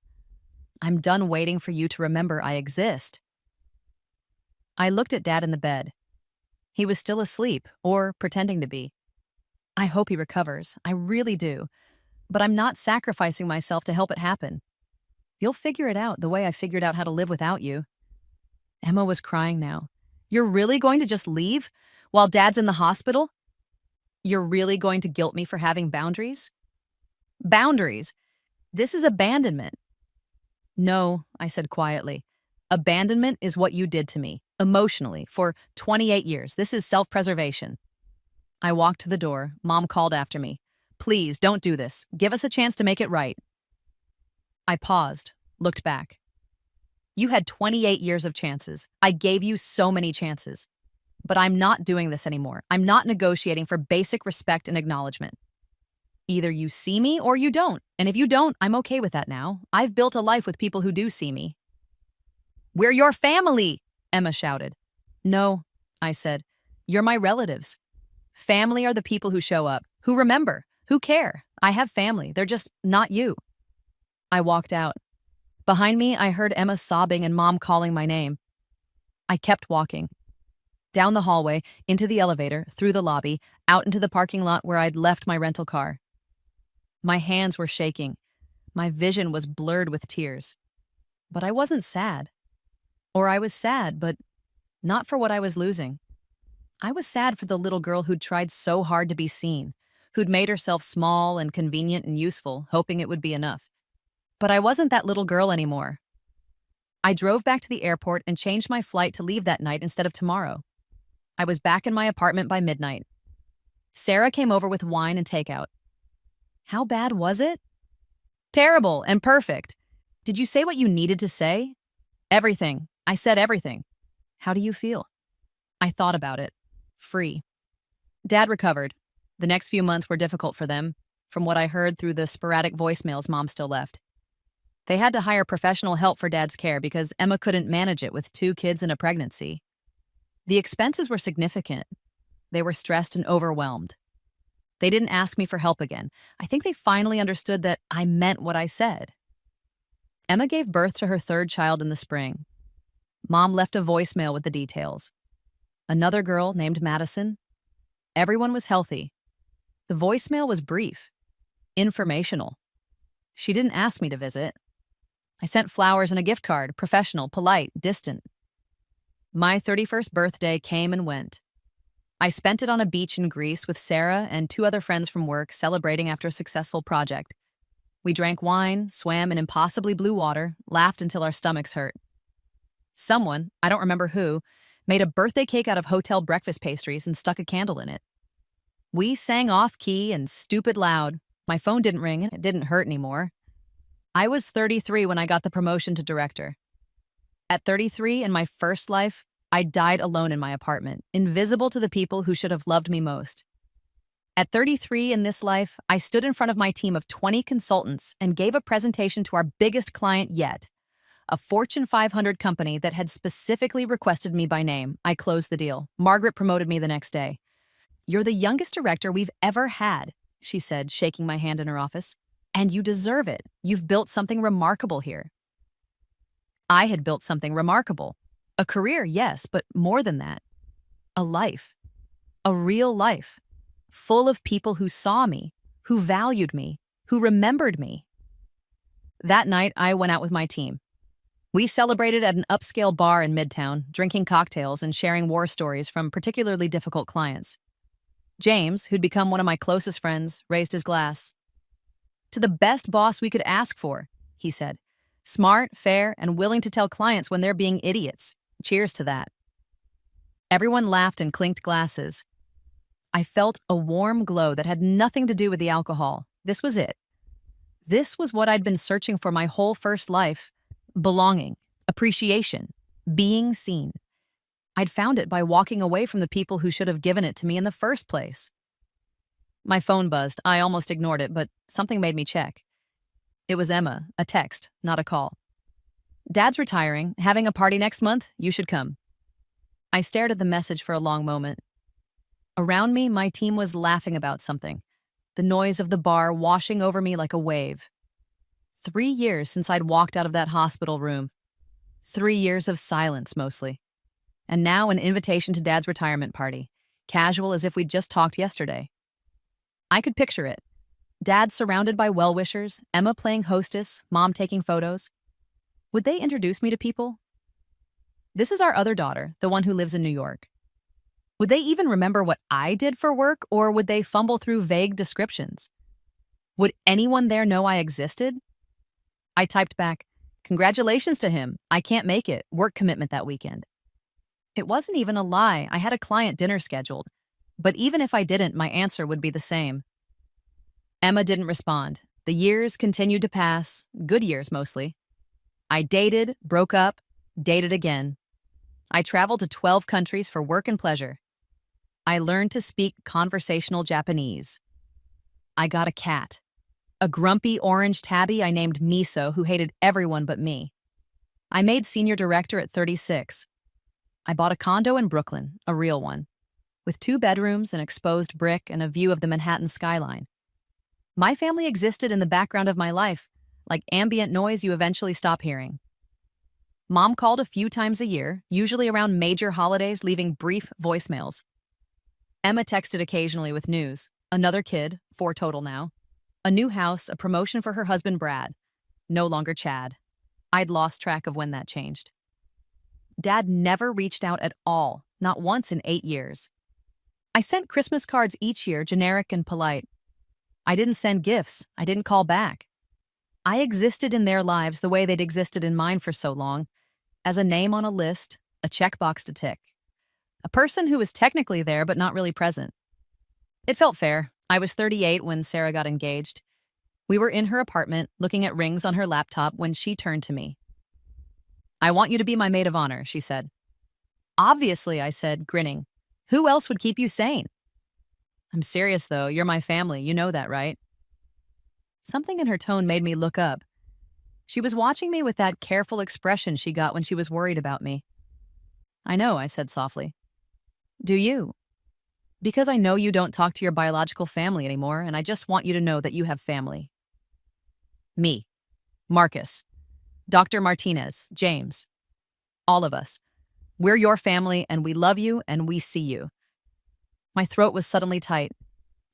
I'm done waiting for you to remember I exist. I looked at Dad in the bed. He was still asleep, or pretending to be. I hope he recovers. I really do. But I'm not sacrificing myself to help it happen. You'll figure it out the way I figured out how to live without you. Emma was crying now. You're really going to just leave while Dad's in the hospital? You're really going to guilt me for having boundaries? Boundaries? This is abandonment. No, I said quietly. Abandonment is what you did to me, emotionally, for 28 years. This is self-preservation. I walked to the door. Mom called after me. Please, don't do this. Give us a chance to make it right. I paused, looked back. You had 28 years of chances. I gave you so many chances. But I'm not doing this anymore. I'm not negotiating for basic respect and acknowledgement. Either you see me or you don't. And if you don't, I'm okay with that now. I've built a life with people who do see me. We're your family, Emma shouted. No, I said. You're my relatives. Family are the people who show up, who remember, who care. I have family. They're just not you. I walked out. Behind me, I heard Emma sobbing and Mom calling my name. I kept walking. Down the hallway, into the elevator, through the lobby, out into the parking lot where I'd left my rental car. My hands were shaking. My vision was blurred with tears. But I wasn't sad. Or I was sad, but not for what I was losing. I was sad for the little girl who'd tried so hard to be seen, who'd made herself small and convenient and useful, hoping it would be enough. But I wasn't that little girl anymore. I drove back to the airport and changed my flight to leave that night instead of tomorrow. I was back in my apartment by midnight. Sarah came over with wine and takeout. How bad was it? Terrible and perfect. Did you say what you needed to say? Everything. I said everything. How do you feel? I thought about it. Free. Dad recovered. The next few months were difficult for them, from what I heard through the sporadic voicemails Mom still left. They had to hire professional help for Dad's care because Emma couldn't manage it with 2 kids and a pregnancy. The expenses were significant. They were stressed and overwhelmed. They didn't ask me for help again. I think they finally understood that I meant what I said. Emma gave birth to her 3rd child in the spring. Mom left a voicemail with the details. Another girl named Madison. Everyone was healthy. The voicemail was brief, informational. She didn't ask me to visit. I sent flowers and a gift card, professional, polite, distant. My 31st birthday came and went. I spent it on a beach in Greece with Sarah and 2 other friends from work celebrating after a successful project. We drank wine, swam in impossibly blue water, laughed until our stomachs hurt. Someone, I don't remember who, made a birthday cake out of hotel breakfast pastries and stuck a candle in it. We sang off-key and stupid loud. My phone didn't ring and it didn't hurt anymore. I was 33 when I got the promotion to director. At 33, in my first life, I died alone in my apartment, invisible to the people who should have loved me most. At 33 in this life, I stood in front of my team of 20 consultants and gave a presentation to our biggest client yet, a Fortune 500 company that had specifically requested me by name. I closed the deal. Margaret promoted me the next day. You're the youngest director we've ever had, she said, shaking my hand in her office. And you deserve it. You've built something remarkable here. I had built something remarkable. A career, yes, but more than that. A life. A real life. Full of people who saw me, who valued me, who remembered me. That night, I went out with my team. We celebrated at an upscale bar in Midtown, drinking cocktails and sharing war stories from particularly difficult clients. James, who'd become one of my closest friends, raised his glass. To the best boss we could ask for, he said. Smart, fair, and willing to tell clients when they're being idiots. Cheers to that. Everyone laughed and clinked glasses. I felt a warm glow that had nothing to do with the alcohol. This was it. This was what I'd been searching for my whole first life. Belonging, appreciation, being seen. I'd found it by walking away from the people who should have given it to me in the first place. My phone buzzed. I almost ignored it, but something made me check. It was Emma, a text, not a call. Dad's retiring, having a party next month, you should come. I stared at the message for a long moment. Around me, my team was laughing about something, the noise of the bar washing over me like a wave. 3 years since I'd walked out of that hospital room. 3 years of silence, mostly. And now an invitation to Dad's retirement party, casual as if we'd just talked yesterday. I could picture it. Dad surrounded by well-wishers, Emma playing hostess, Mom taking photos. Would they introduce me to people? This is our other daughter, the one who lives in New York. Would they even remember what I did for work, or would they fumble through vague descriptions? Would anyone there know I existed? I typed back, "Congratulations to him. I can't make it. Work commitment that weekend." It wasn't even a lie. I had a client dinner scheduled. But even if I didn't, my answer would be the same. Emma didn't respond. The years continued to pass, good years mostly. I dated, broke up, dated again. I traveled to 12 countries for work and pleasure. I learned to speak conversational Japanese. I got a cat. A grumpy orange tabby I named Miso who hated everyone but me. I made senior director at 36. I bought a condo in Brooklyn, a real one, with 2 bedrooms, an exposed brick, and a view of the Manhattan skyline. My family existed in the background of my life, like ambient noise you eventually stop hearing. Mom called a few times a year, usually around major holidays, leaving brief voicemails. Emma texted occasionally with news. Another kid, 4 total now. A new house, a promotion for her husband Brad. No longer Chad. I'd lost track of when that changed. Dad never reached out at all, not once in 8 years. I sent Christmas cards each year, generic and polite. I didn't send gifts. I didn't call back. I existed in their lives the way they'd existed in mine for so long, as a name on a list, a checkbox to tick. A person who was technically there but not really present. It felt fair. I was 38 when Sarah got engaged. We were in her apartment, looking at rings on her laptop when she turned to me. "I want you to be my maid of honor," she said. "Obviously," I said, grinning. "Who else would keep you sane?" "I'm serious, though. You're my family. You know that, right?" Something in her tone made me look up. She was watching me with that careful expression she got when she was worried about me. "I know," I said softly. "Do you?" "Because I know you don't talk to your biological family anymore, and I just want you to know that you have family." Me, Marcus, Dr. Martinez, James. All of us. We're your family, and we love you, and we see you. My throat was suddenly tight.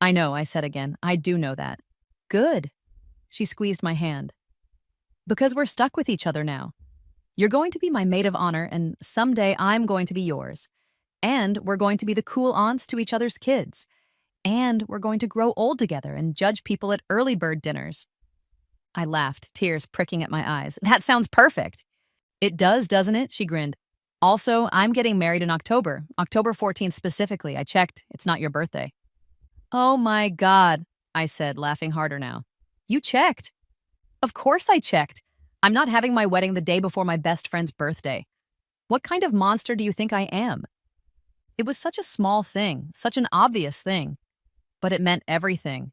"I know," I said again. "I do know that." "Good." She squeezed my hand. "Because we're stuck with each other now. You're going to be my maid of honor, and someday I'm going to be yours. And we're going to be the cool aunts to each other's kids. And we're going to grow old together and judge people at early bird dinners." I laughed, tears pricking at my eyes. "That sounds perfect." "It does, doesn't it?" She grinned. "Also, I'm getting married in October, October 14th specifically. I checked. It's not your birthday." "Oh my God," I said, laughing harder now. "You checked?" "Of course I checked. I'm not having my wedding the day before my best friend's birthday. What kind of monster do you think I am?" It was such a small thing, such an obvious thing. But it meant everything.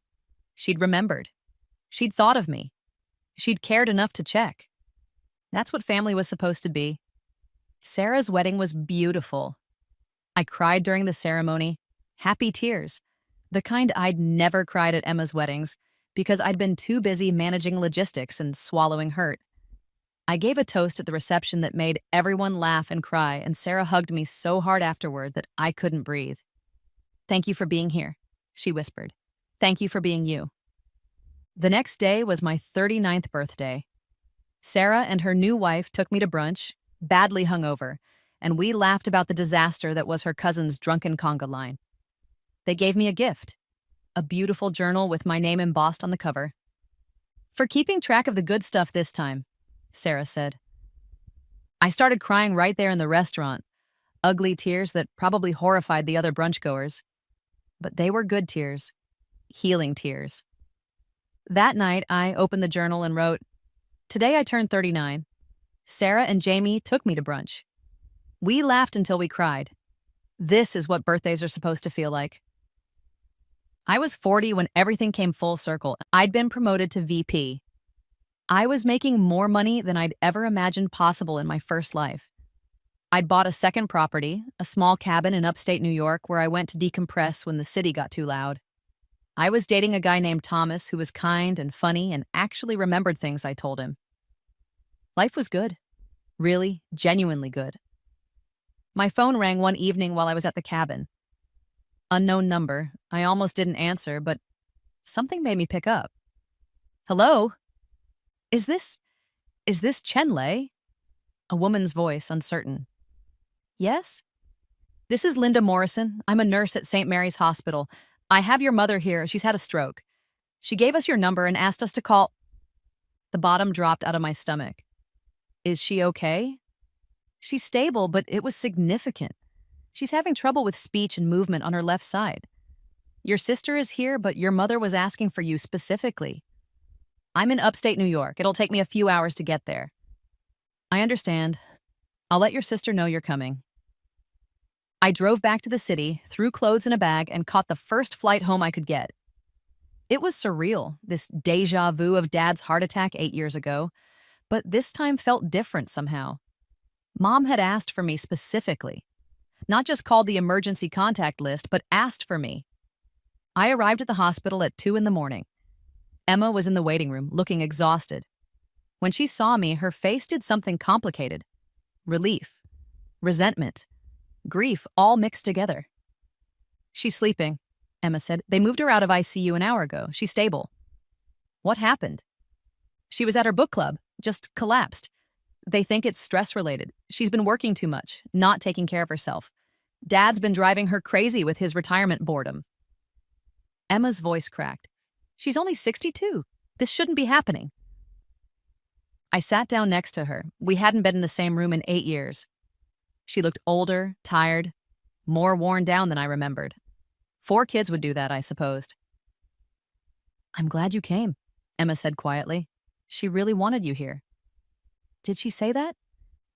She'd remembered. She'd thought of me. She'd cared enough to check. That's what family was supposed to be. Sarah's wedding was beautiful. I cried during the ceremony. Happy tears. The kind I'd never cried at Emma's weddings because I'd been too busy managing logistics and swallowing hurt. I gave a toast at the reception that made everyone laugh and cry, and Sarah hugged me so hard afterward that I couldn't breathe. "Thank you for being here," she whispered. "Thank you for being you." The next day was my 39th birthday. Sarah and her new wife took me to brunch, badly hungover, and we laughed about the disaster that was her cousin's drunken conga line. They gave me a gift, a beautiful journal with my name embossed on the cover. "For keeping track of the good stuff this time," Sarah said. I started crying right there in the restaurant, ugly tears that probably horrified the other brunchgoers. But they were good tears, healing tears. That night, I opened the journal and wrote, "Today I turned 39. Sarah and Jamie took me to brunch. We laughed until we cried. This is what birthdays are supposed to feel like." I was 40 when everything came full circle. I'd been promoted to VP. I was making more money than I'd ever imagined possible in my first life. I'd bought a second property, a small cabin in upstate New York where I went to decompress when the city got too loud. I was dating a guy named Thomas who was kind and funny and actually remembered things I told him. Life was good. Really, genuinely good. My phone rang one evening while I was at the cabin. Unknown number. I almost didn't answer, but something made me pick up. "Hello? Is this Chenlei?" A woman's voice, uncertain. "Yes?" "This is Linda Morrison. I'm a nurse at St. Mary's Hospital. I have your mother here. She's had a stroke. She gave us your number and asked us to call." The bottom dropped out of my stomach. "Is she okay?" "She's stable, but it was significant. She's having trouble with speech and movement on her left side. Your sister is here, but your mother was asking for you specifically. I'm in upstate New York. It'll take me a few hours to get there." "I understand. I'll let your sister know you're coming." I drove back to the city, threw clothes in a bag, and caught the first flight home I could get. It was surreal, this deja vu of Dad's heart attack 8 years ago, but this time felt different somehow. Mom had asked for me specifically, not just called the emergency contact list, but asked for me. I arrived at the hospital at 2 in the morning. Emma was in the waiting room, looking exhausted. When she saw me, her face did something complicated. Relief, resentment, grief, all mixed together. "She's sleeping," Emma said. "They moved her out of ICU an hour ago. She's stable." "What happened?" "She was at her book club, just collapsed. They think it's stress-related. She's been working too much, not taking care of herself. Dad's been driving her crazy with his retirement boredom." Emma's voice cracked. "She's only 62. This shouldn't be happening." I sat down next to her. We hadn't been in the same room in 8 years. She looked older, tired, more worn down than I remembered. 4 kids would do that, I supposed. "I'm glad you came," Emma said quietly. "She really wanted you here." "Did she say that?"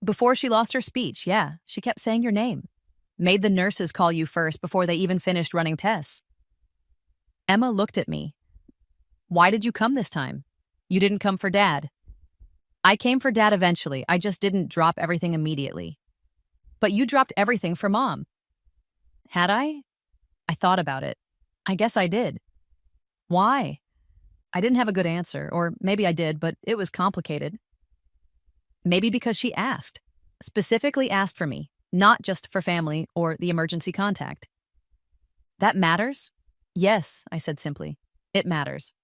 "Before she lost her speech, yeah. She kept saying your name. Made the nurses call you first before they even finished running tests." Emma looked at me. "Why did you come this time? You didn't come for Dad." "I came for Dad eventually. I just didn't drop everything immediately." "But you dropped everything for Mom." "Had I?" I thought about it. I guess I did. "Why?" I didn't have a good answer, or maybe I did, but it was complicated. Maybe because she asked, specifically asked for me, not just for family or the emergency contact. "That matters?" "Yes," I said simply. "It matters."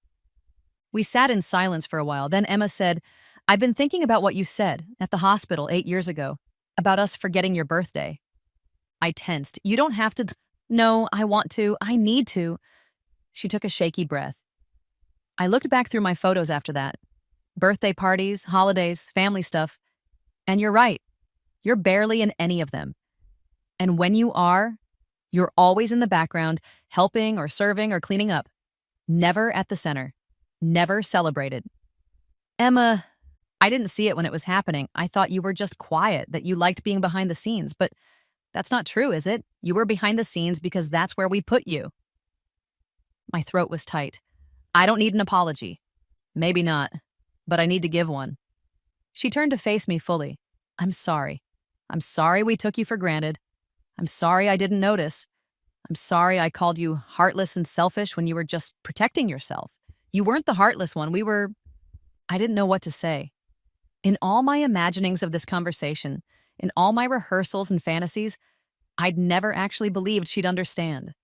We sat in silence for a while. Then Emma said, "I've been thinking about what you said at the hospital 8 years ago, about us forgetting your birthday." I tensed. "You don't have to." "No, I want to. I need to." She took a shaky breath. I looked back through my photos after that. Birthday parties, holidays, family stuff. And you're right. You're barely in any of them. And when you are, you're always in the background, helping or serving or cleaning up. Never at the center. Never celebrated. "Emma, I didn't see it when it was happening. I thought you were just quiet, that you liked being behind the scenes. But that's not true, is it? You were behind the scenes because that's where we put you." My throat was tight. "I don't need an apology." "Maybe not, but I need to give one." She turned to face me fully. "I'm sorry. I'm sorry we took you for granted. I'm sorry I didn't notice. I'm sorry I called you heartless and selfish when you were just protecting yourself. You weren't the heartless one. We were—" I didn't know what to say. In all my imaginings of this conversation, in all my rehearsals and fantasies, I'd never actually believed she'd understand.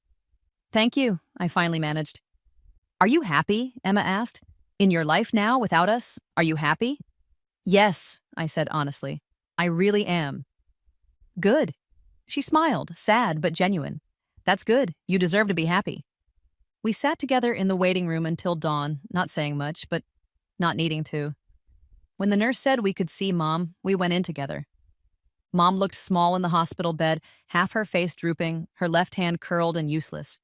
"Thank you," I finally managed. "Are you happy?" Emma asked. "In your life now, without us? Are you happy?" "Yes," I said honestly. "I really am." "Good." She smiled, sad but genuine. "That's good. You deserve to be happy." We sat together in the waiting room until dawn, not saying much, but not needing to. When the nurse said we could see Mom, we went in together. Mom looked small in the hospital bed, half her face drooping, her left hand curled and useless.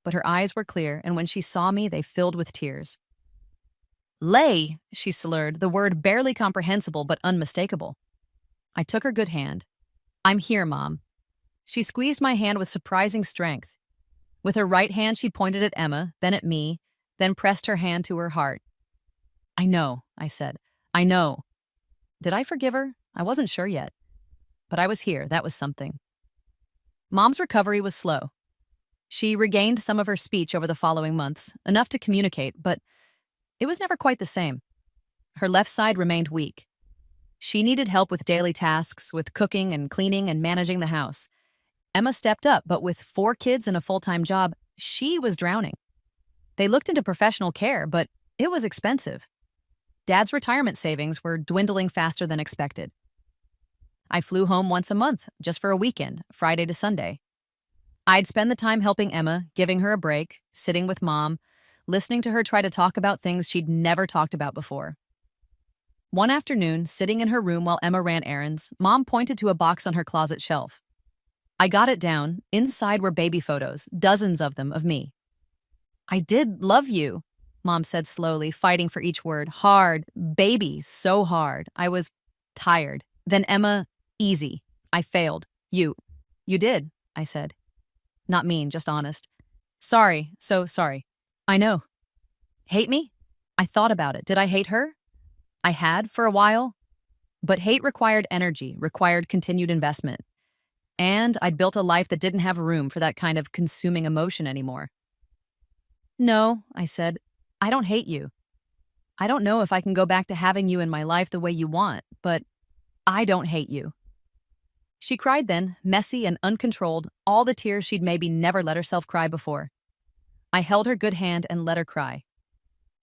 But her eyes were clear, and when she saw me, they filled with tears. "Lay," she slurred, the word barely comprehensible but unmistakable. I took her good hand. "I'm here, Mom." She squeezed my hand with surprising strength. With her right hand, she pointed at Emma, then at me, then pressed her hand to her heart. "I know," I said. "I know." Did I forgive her? I wasn't sure yet. But I was here. That was something. Mom's recovery was slow. She regained some of her speech over the following months, enough to communicate, but it was never quite the same. Her left side remained weak. She needed help with daily tasks, with cooking and cleaning and managing the house. Emma stepped up, but with 4 kids and a full-time job, she was drowning. They looked into professional care, but it was expensive. Dad's retirement savings were dwindling faster than expected. I flew home once a month, just for a weekend, Friday to Sunday. I'd spend the time helping Emma, giving her a break, sitting with Mom, listening to her try to talk about things she'd never talked about before. One afternoon, sitting in her room while Emma ran errands, Mom pointed to a box on her closet shelf. I got it down. Inside were baby photos, dozens of them, of me. "I did love you," Mom said slowly, fighting for each word. "Hard. Baby, so hard. I was tired." Then Emma, "Easy. I failed. You did," I said. Not mean, just honest. "Sorry, so sorry." "I know." "Hate me?" I thought about it. Did I hate her? I had, for a while. But hate required energy, required continued investment. And I'd built a life that didn't have room for that kind of consuming emotion anymore. No, I said, I don't hate you. I don't know if I can go back to having you in my life the way you want, but I don't hate you. She cried then, messy and uncontrolled, all the tears she'd maybe never let herself cry before. I held her good hand and let her cry.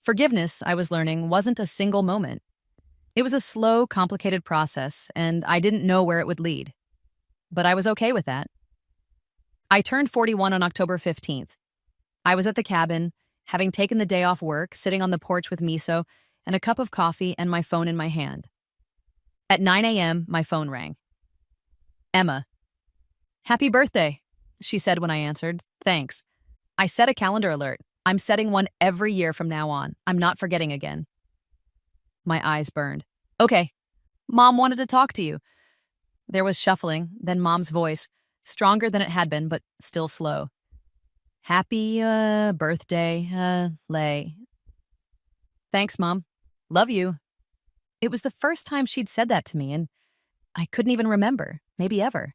Forgiveness, I was learning, wasn't a single moment. It was a slow, complicated process, and I didn't know where it would lead. But I was okay with that. I turned 41 on October 15th. I was at the cabin, having taken the day off work, sitting on the porch with miso and a cup of coffee and my phone in my hand. At 9 a.m., my phone rang. Emma. Happy birthday, she said when I answered. Thanks. I set a calendar alert. I'm setting one every year from now on. I'm not forgetting again. My eyes burned. Okay. Mom wanted to talk to you. There was shuffling, then Mom's voice, stronger than it had been, but still slow. Happy, birthday, Lay. Thanks, Mom. Love you. It was the first time she'd said that to me, and I couldn't even remember, maybe ever.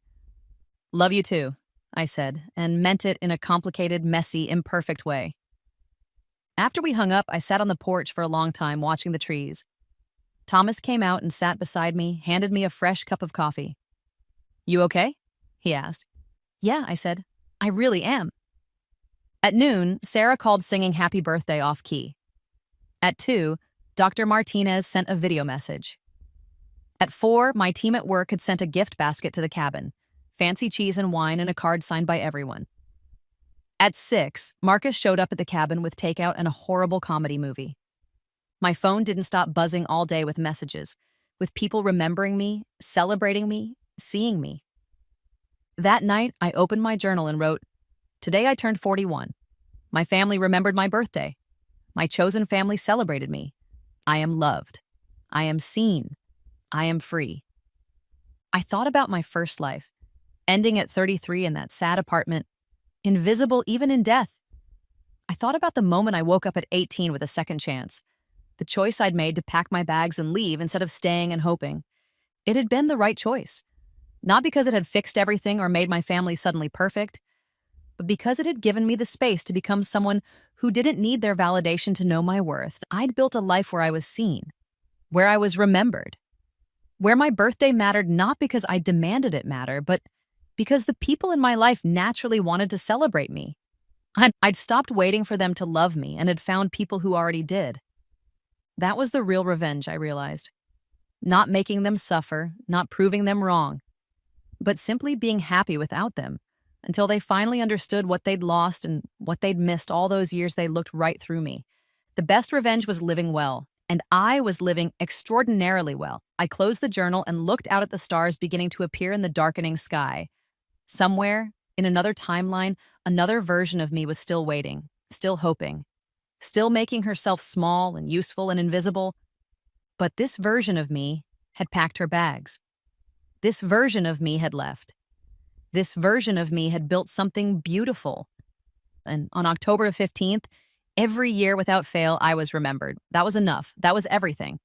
Love you too, I said, and meant it in a complicated, messy, imperfect way. After we hung up, I sat on the porch for a long time watching the trees. Thomas came out and sat beside me, handed me a fresh cup of coffee. You okay? He asked. Yeah, I said. I really am. At noon, Sarah called singing happy birthday off key. At 2, Dr. Martinez sent a video message. At 4, my team at work had sent a gift basket to the cabin, fancy cheese and wine and a card signed by everyone. At 6, Marcus showed up at the cabin with takeout and a horrible comedy movie. My phone didn't stop buzzing all day with messages, with people remembering me, celebrating me, seeing me. That night, I opened my journal and wrote, Today I turned 41. My family remembered my birthday. My chosen family celebrated me. I am loved. I am seen. I am free. I thought about my first life, ending at 33 in that sad apartment, invisible even in death. I thought about the moment I woke up at 18 with a second chance, the choice I'd made to pack my bags and leave instead of staying and hoping. It had been the right choice, not because it had fixed everything or made my family suddenly perfect, but because it had given me the space to become someone who didn't need their validation to know my worth. I'd built a life where I was seen, where I was remembered, where my birthday mattered not because I demanded it matter, but because the people in my life naturally wanted to celebrate me. I'd stopped waiting for them to love me and had found people who already did. That was the real revenge, I realized. Not making them suffer, not proving them wrong, but simply being happy without them until they finally understood what they'd lost and what they'd missed all those years they looked right through me. The best revenge was living well, and I was living extraordinarily well. I closed the journal and looked out at the stars beginning to appear in the darkening sky. Somewhere, in another timeline, another version of me was still waiting, still hoping, still making herself small and useful and invisible. But this version of me had packed her bags. This version of me had left. This version of me had built something beautiful. And on October 15th, every year without fail, I was remembered. That was enough. That was everything.